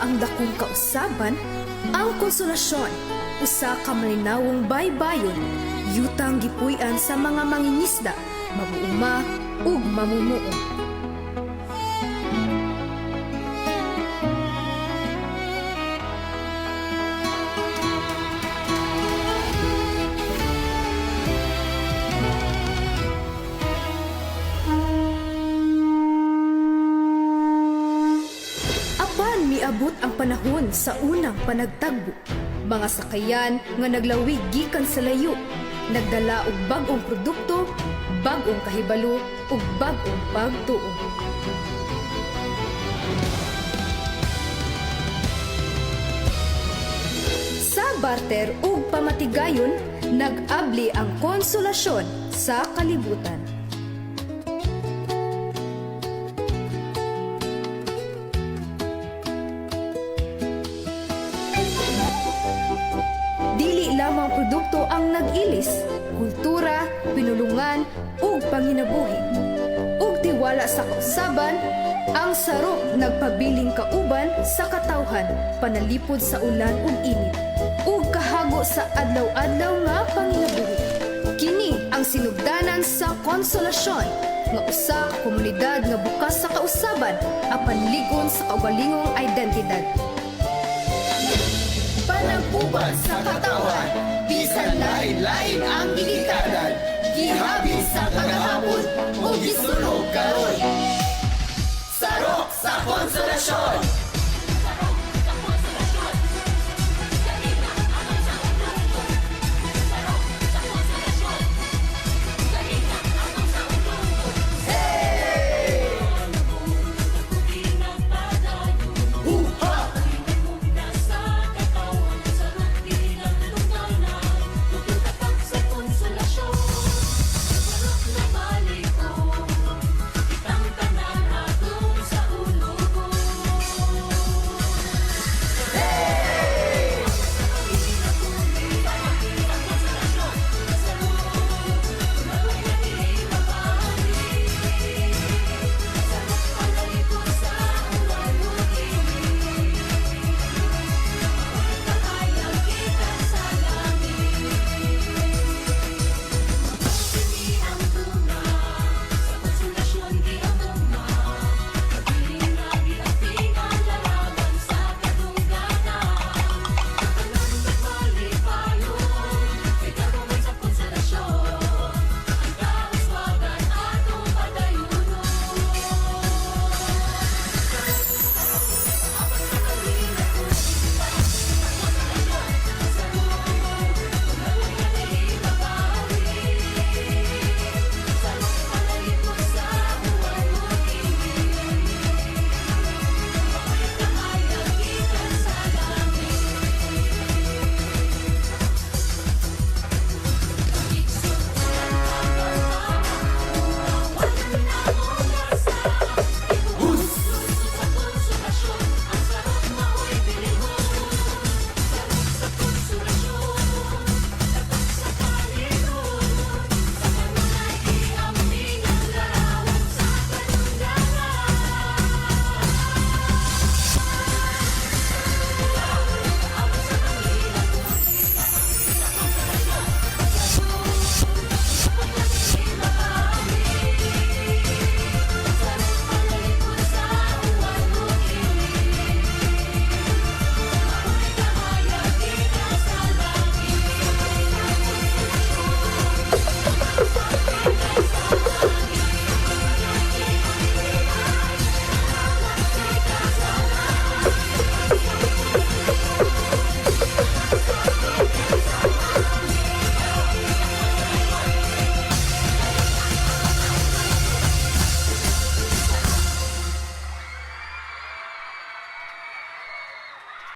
pa ang dakong kausaban, ang konsolasyon, usa ka malinawong baybayon, yutang gipuy-an sa mga mangingisda, mabuuma ug mamumuo. Miabot ang panahon sa unang panagtagbo. Mga sakayan nga naglawig gikan sa layo, nagdala og bag-ong produkto, bag-ong kahibalo ug bag-ong pagtuo. Sa barter ug pamatigayon, nag-abli ang konsolasyon sa kalibutan. Dili lamang produkto ang nag-ilis, kultura, pinulungan ug panginabuhi. Ug tiwala sa kausaban, ang sarop nagpabiling kauban sa katawhan, panalipod sa ulan ug init, ug kahago sa adlaw-adlaw nga panginabuhi. Kini ang sinugdanan sa konsolasyon, nga usa ka komunidad nga bukas sa kausaban, apan ligon sa kaugalingong identidad. Panagpuban sa katawan, bisan lain-lain ang gigikanan, gihabi sa kagahapon o gisulog karon. Sarok sa konsolasyon.